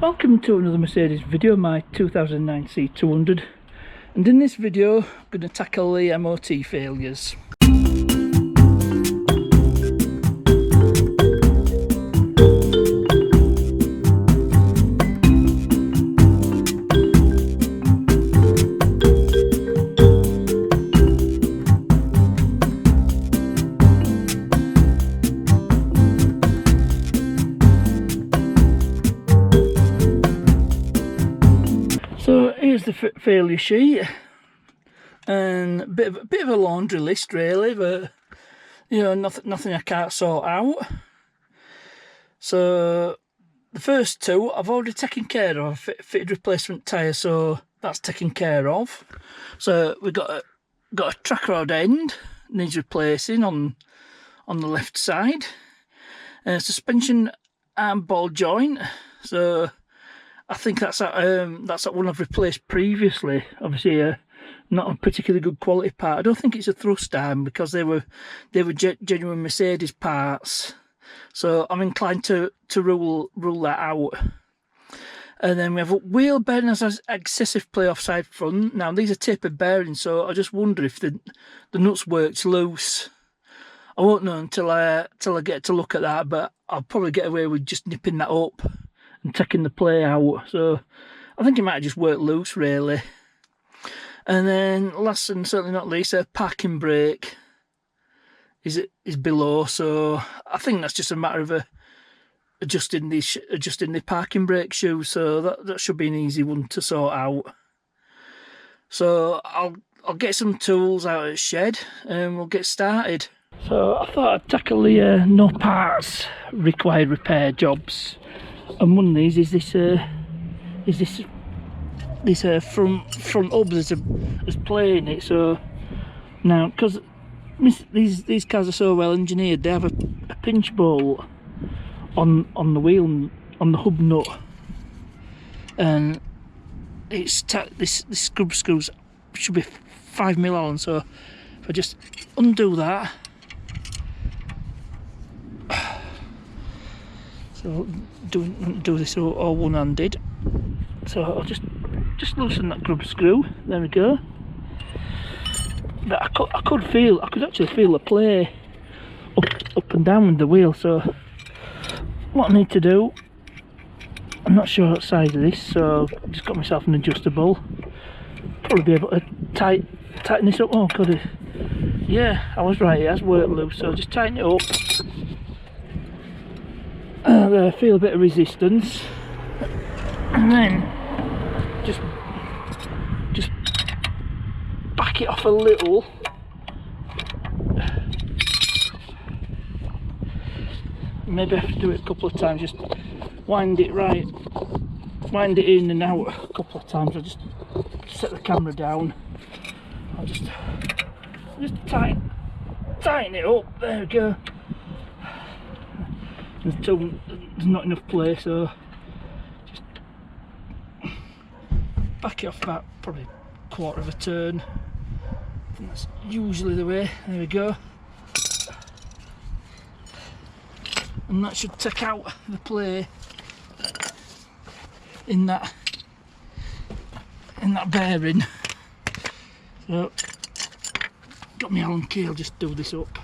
Welcome to another Mercedes video, my 2009 C200, and in this video I'm going to tackle the MoT failures. So here's the failure sheet, and a bit of a laundry list really, but you know, nothing I can't sort out. So the first two I've already taken care of. Fitted replacement tyre, so that's taken care of. So we've got a track rod end needs replacing on the left side, suspension arm ball joint. So I think that's that one I've replaced previously. Obviously, not a particularly good quality part. I don't think it's a thrust arm because they were genuine Mercedes parts. So I'm inclined to rule that out. And then we have a wheel bearing has excessive play offside front. Now these are tapered bearings, so I just wonder if the nuts worked loose. I won't know until I get to look at that, but I'll probably get away with just nipping that up and taking the play out. So I think it might have just worked loose really. And then last and certainly not least, a parking brake is below, so I think that's just a matter of adjusting the parking brake shoes. So that should be an easy one to sort out. So I'll get some tools out of the shed and we'll get started. So I thought I'd tackle the no parts required repair jobs. And one of these is this front hub that's playing it. So now, because these cars are so well engineered, they have a pinch bolt on the wheel, on the hub nut, and it's this screw screws should be 5mm Allen. So if I just undo that, so do this all one-handed. So I'll just loosen that grub screw. There we go. But I could actually feel the play up and down with the wheel. So what I need to do, I'm not sure what size of this, so I've just got myself an adjustable. Probably be able to tighten this up. Oh god, yeah, I was right, it has worked loose. So just tighten it up. I feel a bit of resistance, and then just back it off a little. Maybe I have to do it a couple of times. Just wind it in and out a couple of times. I'll just set the camera down. I'll just tighten it up. There we go. There's not enough play, so just back it off about probably a quarter of a turn. And that's usually the way. There we go. And that should take out the play in that bearing. So got my Allen key, I'll just do this up.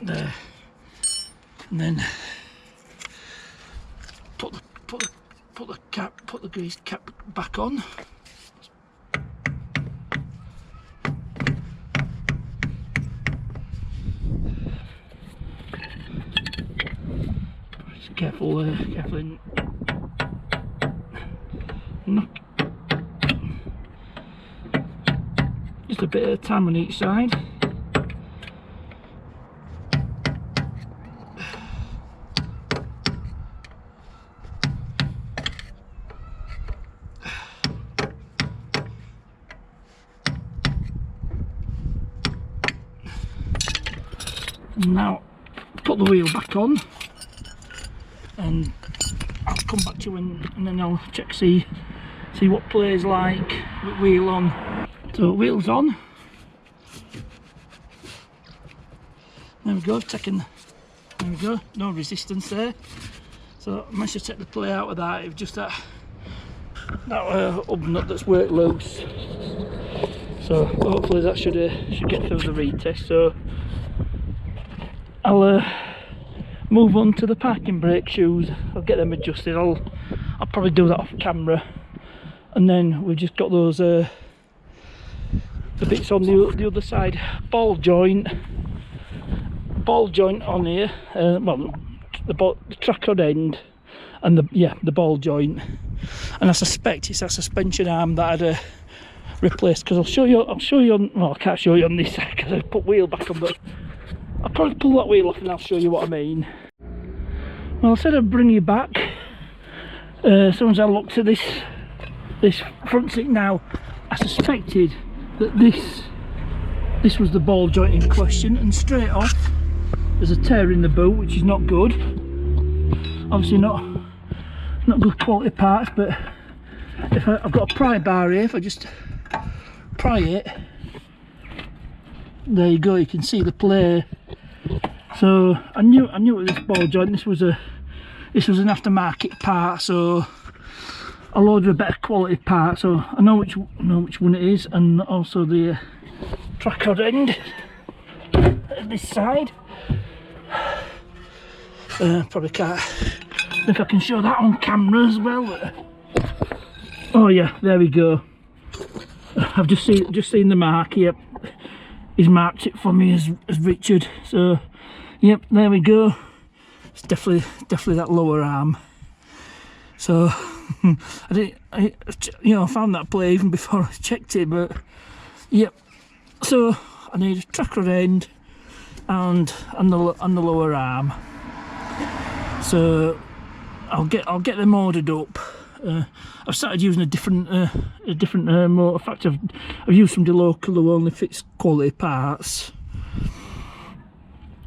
There, and then put the grease cap back on. Just careful in knock. Just a bit of time on each side. Now put the wheel back on. and I'll come back to you and then I'll check see what play's like with wheel on. So wheels on. There we go, there we go, no resistance there. So I managed to take the play out of that. It was just that hub nut that's worked loose. So hopefully that should get through the retest. So I'll move on to the parking brake shoes. I'll get them adjusted. I'll probably do that off camera, and then we've just got those the bits on the other side. Ball joint on here. Well, the track rod end and the ball joint, and I suspect it's that suspension arm that I'd replaced, because I'll show you on, well, I can't show you on this side because I put wheel back on, but I'll probably pull that wheel off and I'll show you what I mean. Well, I said I'd bring you back as soon as I looked at this front seat. Now I suspected that this was the ball joint in question, and straight off there's a tear in the boot, which is not good. Obviously not good quality parts, but if I've got a pry bar here, if I just pry it, there you go, you can see the play. So I knew with this ball joint this was an aftermarket part, so I'll order a better quality part, so I know which one it is, and also the track rod end at this side. Probably can't if I can show that on camera as well. Oh yeah, there we go. I've just seen the mark. Yep, he's marked it for me as Richard. So yep, there we go. It's definitely that lower arm. So I found that play even before I checked it, but yep. So I need a track rod end and the lower arm. So I'll get them ordered up. I've started using a different motor. In fact, I've used somebody local who only fits quality parts.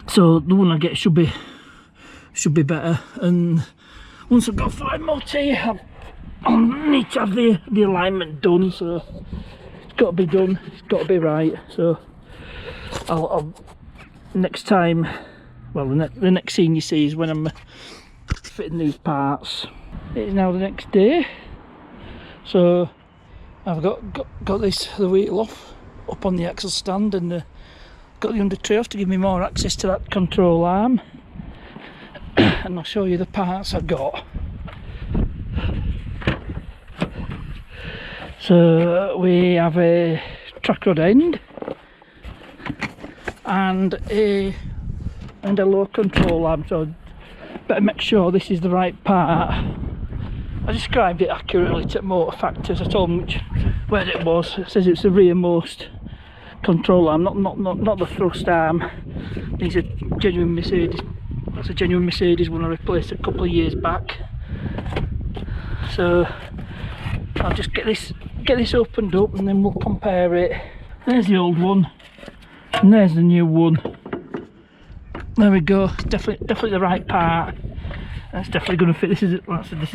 So the one I get should be better. And once I've got 5 MoT, I'll need to have the alignment done. So it's got to be done. It's got to be right. So I'll next time. Well, the next scene you see is when I'm fitting these parts. It is now the next day, so I've got the wheel off up on the axle stand, and got the under tray off to give me more access to that control arm. And I'll show you the parts I've got. So we have a track rod end and a low control arm, so better make sure this is the right part. I described it accurately to motor factors. I told them where it was. It says it's the rearmost control arm, not the thrust arm. These are genuine Mercedes. That's a genuine Mercedes one I replaced a couple of years back. So I'll just get this opened up and then we'll compare it. There's the old one and there's the new one. There we go. It's definitely the right part. That's definitely going to fit. This is a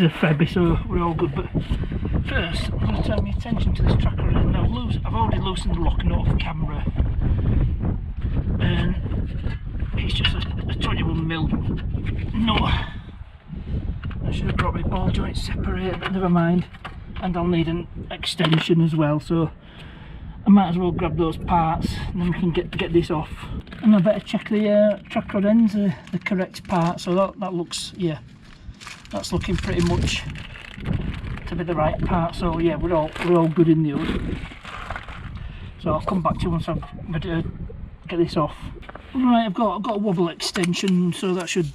Febby, so we're all good. But first, I'm going to turn my attention to this tracker. Now, I've already loosened the lock nut off camera, and it's just a 21mm nut. I should have brought my ball joint separator, but never mind. And I'll need an extension as well, so I might as well grab those parts and then we can get this off. And I better check the track rod ends are the correct part. So that looks, yeah, that's looking pretty much to be the right part. So yeah, we're all good in the hood. So I'll come back to you once I'm ready to get this off. Right, I've got a wobble extension, so that should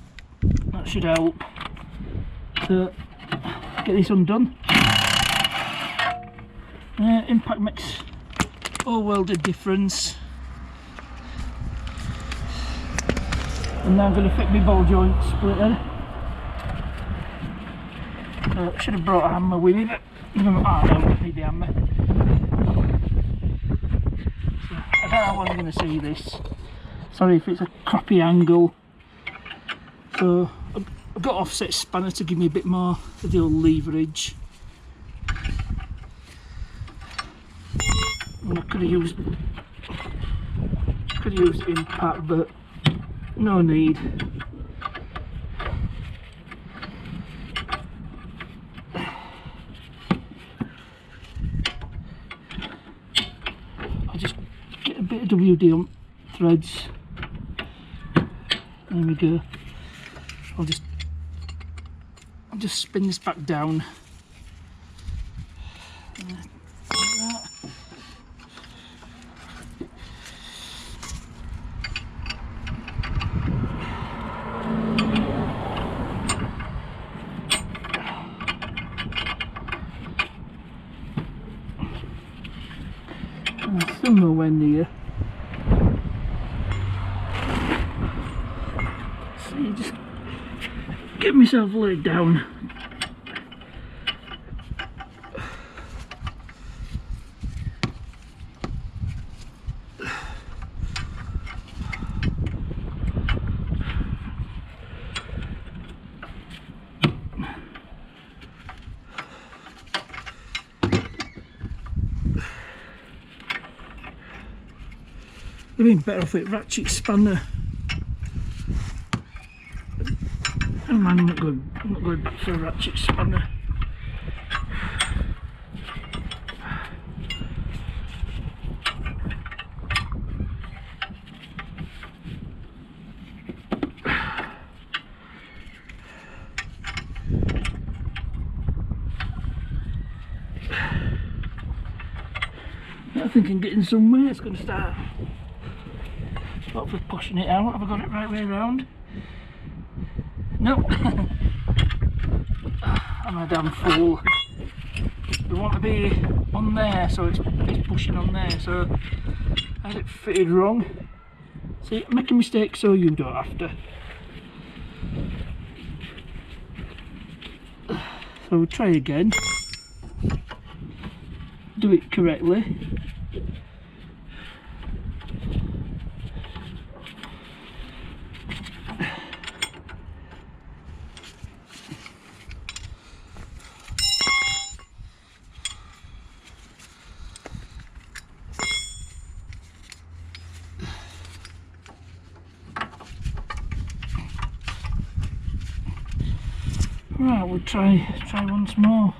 help. So get this undone. Impact makes all world of difference. And now I'm going to fit my ball joint splitter. I should have brought a hammer with me, but I don't need the hammer. So, I don't know how I'm going to see this. Sorry if it's a crappy angle. So I've got offset spanner to give me a bit more of the old leverage. And I could have used impact, but no need. I'll just get a bit of WD on threads. There we go. I'll just spin this back down. Like that. Still nowhere near. So you just get myself laid down. I've been better off with ratchet spanner. Oh man, I'm not going back for a ratchet spanner. I think I'm getting somewhere. It's going to start hopefully pushing it out. Have I got it right way around? No. I'm a damn fool. We want to be on there, so it's pushing on there, so I had it fitted wrong. See, make a mistake so you don't have to. So we'll try again. Do it correctly. Right, we'll try once more.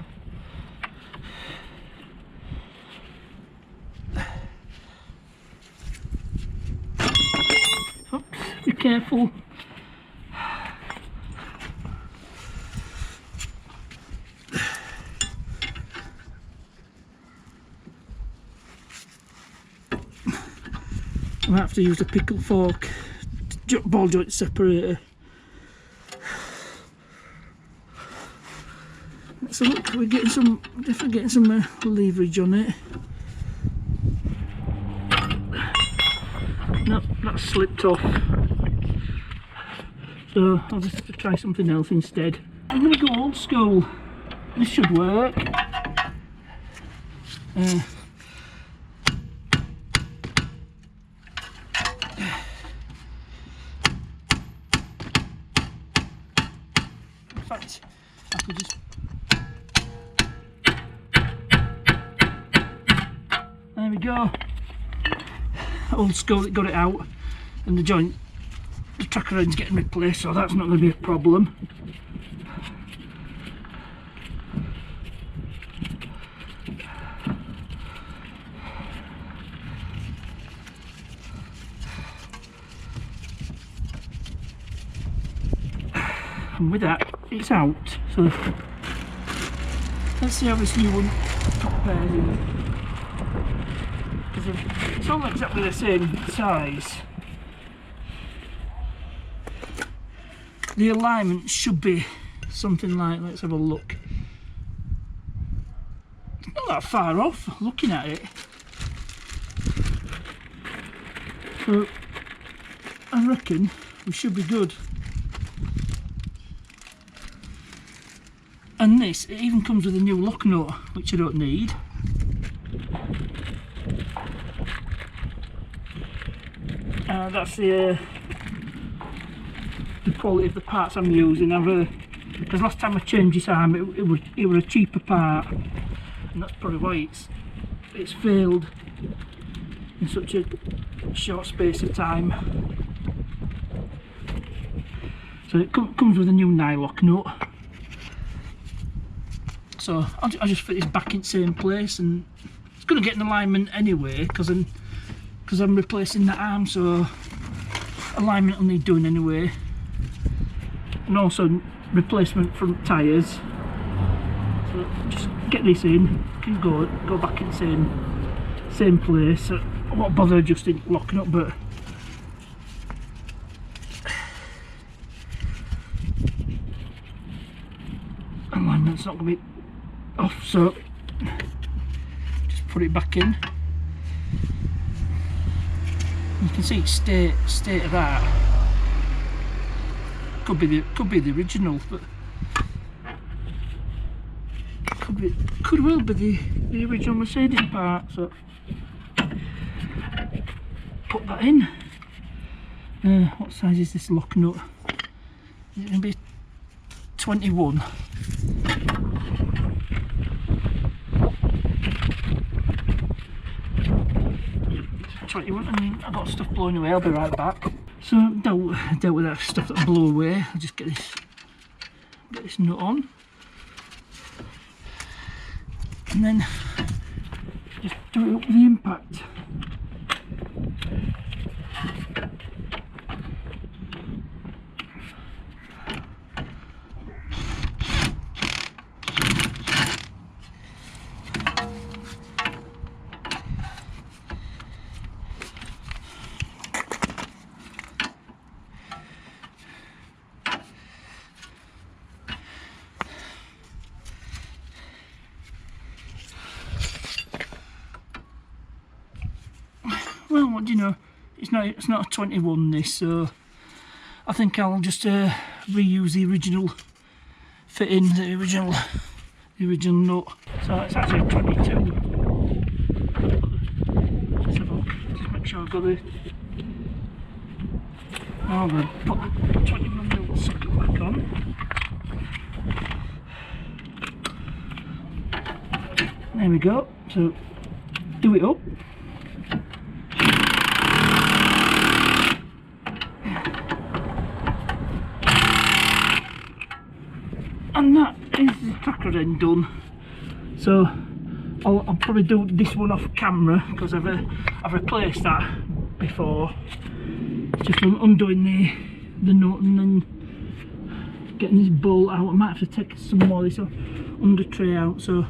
Oops, be careful. I might have to use a pickle fork, ball joint separator. So look, we're definitely getting some leverage on it. Nope, that's slipped off. So I'll just have to try something else instead. I'm going to go old school. This should work. In fact, I could just... There we go. Old school, it got it out, and the joint, the tracker end's getting replaced, so that's not going to be a problem. And with that, it's out. So let's see how this new one compares in. It's all exactly the same size. The alignment should be something like, let's have a look. It's not that far off looking at it. So I reckon we should be good. And this, it even comes with a new lock nut, which I don't need. That's the the quality of the parts I'm using. Because last time I changed this arm, it was a cheaper part, and that's probably why it's failed in such a short space of time. So it comes with a new nylock nut. So I'll just fit this back in the same place, and it's going to get an alignment anyway because I'm replacing that arm, so alignment will need doing anyway. And also replacement front tyres. So just get this in, can go back in the same place. So I won't bother just in locking up, but alignment's not going to be off, so just put it back in. You can see it's state of art. Could be the original, but could well be the original Mercedes part. So put that in. What size is this lock nut? Is it going to be 21? 21, and I've got stuff blowing away. I'll be right back. So dealt with that stuff that blew away. I'll just get this nut on, and then just do it up with the impact. Well, what do you know? It's not a 21 this, so I think I'll just reuse the original fitting, the original nut. So it's actually a 22. Let's have a look. Just make sure I've got the. I'm going to put the 21 nut socket back on. There we go. So do it up. And that is the tracker end done. So I'll probably do this one off camera because I've replaced that before. Just undoing the nut and then getting this bolt out. I might have to take some more of this under tray out. So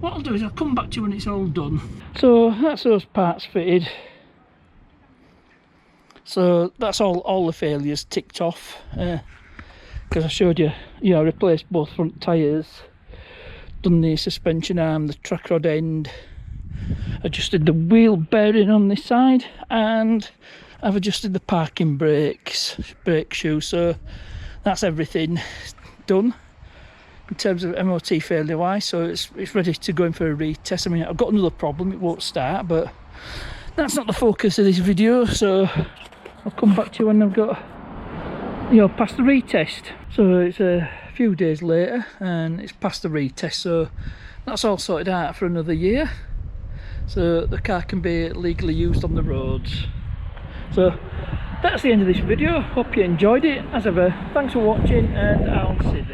what I'll do is I'll come back to you when it's all done. So that's those parts fitted. So that's all the failures ticked off. Because I showed you, I replaced both front tyres, done the suspension arm, the track rod end, adjusted the wheel bearing on this side, and I've adjusted the parking brake shoe. So that's everything done in terms of MoT failure wise. So it's ready to go in for a retest. I mean, I've got another problem, it won't start, but that's not the focus of this video. So I'll come back to you when I've got past the retest. So it's a few days later and it's past the retest, so that's all sorted out for another year, so the car can be legally used on the roads. So that's the end of this video. Hope you enjoyed it. As ever, thanks for watching, and I'll see you.